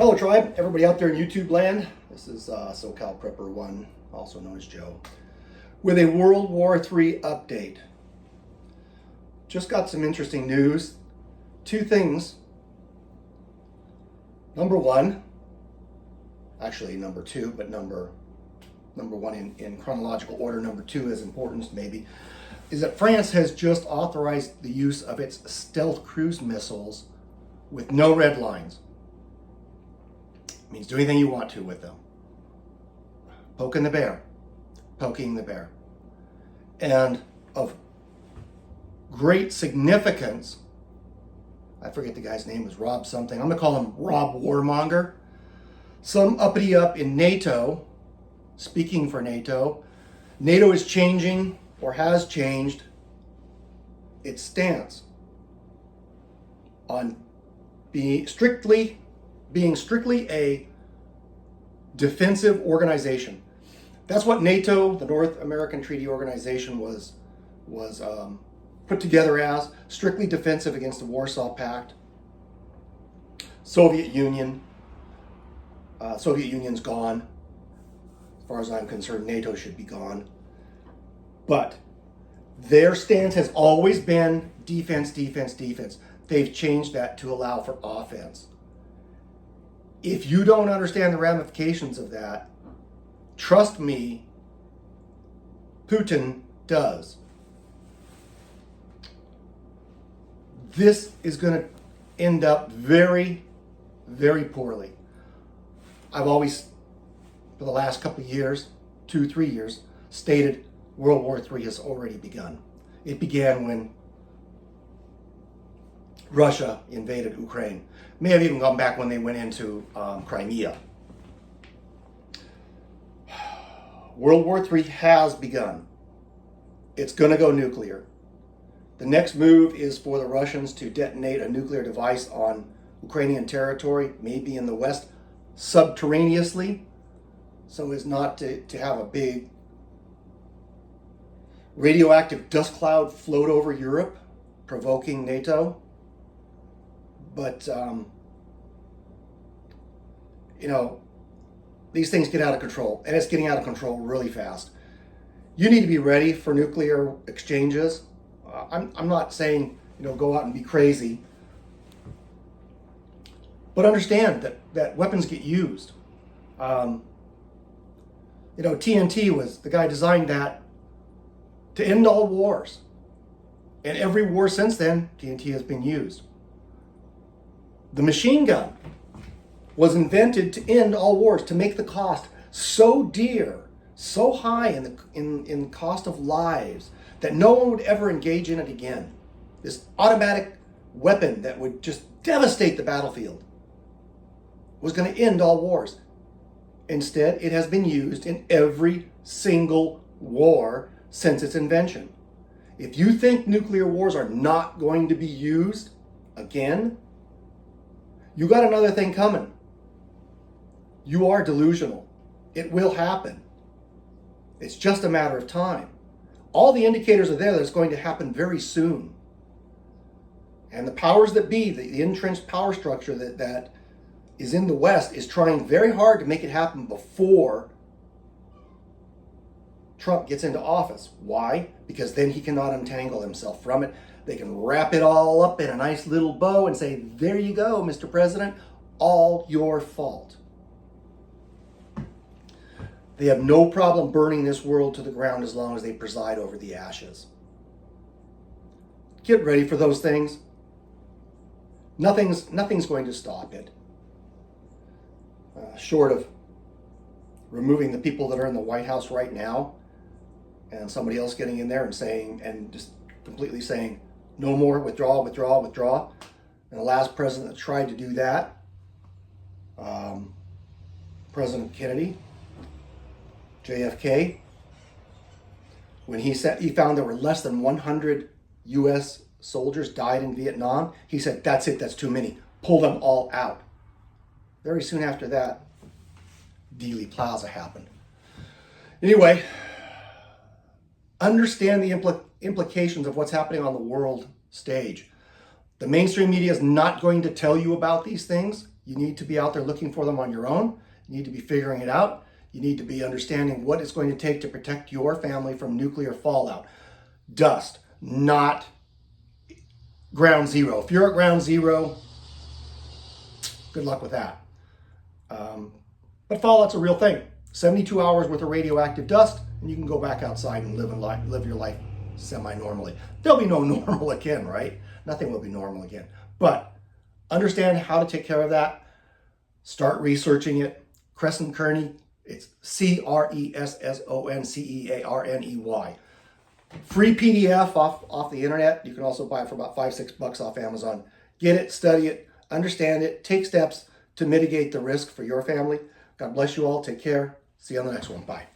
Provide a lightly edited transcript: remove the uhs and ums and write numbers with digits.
Hello tribe, everybody out there in YouTube land. This is SoCal Prepper 1, also known as Joe, with a World War III update. Just got some interesting news. Two things. Number one, actually number two, but number one in chronological order, number two as importance maybe, is that France has just authorized the use of its stealth cruise missiles with no red lines. Means do anything you want to with them. Poking the bear. And of great significance, I forget the guy's name, was Rob something. I'm going to call him Rob Warmonger. Some uppity up in NATO, speaking for NATO, NATO is changing or has changed its stance on being strictly a defensive organization. That's what NATO, the North American Treaty Organization, was put together as, strictly defensive against the Warsaw Pact. Soviet Union's gone. As far as I'm concerned, NATO should be gone. But their stance has always been defense. They've changed that to allow for offense. If you don't understand the ramifications of that, trust me, Putin does. This is going to end up very, very poorly. I've always, for the last couple of years, 2-3 years, stated World War III has already begun. It began when Russia invaded Ukraine. May have even gone back when they went into Crimea. World War III has begun. It's going to go nuclear. The next move is for the Russians to detonate a nuclear device on Ukrainian territory, maybe in the west, subterraneously, so as not to have a big radioactive dust cloud float over Europe, provoking NATO. But, these things get out of control, and it's getting out of control really fast. You need to be ready for nuclear exchanges. I'm not saying, go out and be crazy. But understand that weapons get used. TNT was, the guy designed that to end all wars. And every war since then, TNT has been used. The machine gun was invented to end all wars, to make the cost so dear, so high in cost of lives, that no one would ever engage in it again. This automatic weapon that would just devastate the battlefield was going to end all wars. Instead, it has been used in every single war since its invention. If you think nuclear wars are not going to be used again, you got another thing coming. You are delusional. It will happen. It's just a matter of time. All the indicators are there that it's going to happen very soon. And the powers that be, the entrenched power structure that is in the West, is trying very hard to make it happen before Trump gets into office. Why? Because then he cannot untangle himself from it. They can wrap it all up in a nice little bow and say, there you go, Mr. President, all your fault. They have no problem burning this world to the ground as long as they preside over the ashes. Get ready for those things. Nothing's going to stop it. Short of removing the people that are in the White House right now, and somebody else getting in there and saying, and just completely saying, no more, withdraw. And the last president that tried to do that, President Kennedy, JFK, when he found there were less than 100 U.S. soldiers died in Vietnam, he said, that's it, that's too many. Pull them all out. Very soon after that, Dealey Plaza happened. Anyway, understand the implications of what's happening on the world stage. The mainstream media is not going to tell you about these things. You need to be out there looking for them on your own. You need to be figuring it out. You need to be understanding what it's going to take to protect your family from nuclear fallout. Dust, not ground zero. If you're at ground zero, good luck with that. But fallout's a real thing. 72 hours worth of radioactive dust, and you can go back outside and live your life semi-normally. There'll be no normal again, right? Nothing will be normal again. But understand how to take care of that. Start researching it. Crescent Kearney, it's CRESSONCEARNEY. Free PDF off the internet. You can also buy it for about $5-6 off Amazon. Get it, study it, understand it, take steps to mitigate the risk for your family. God bless you all. Take care. See you on the next one. Bye.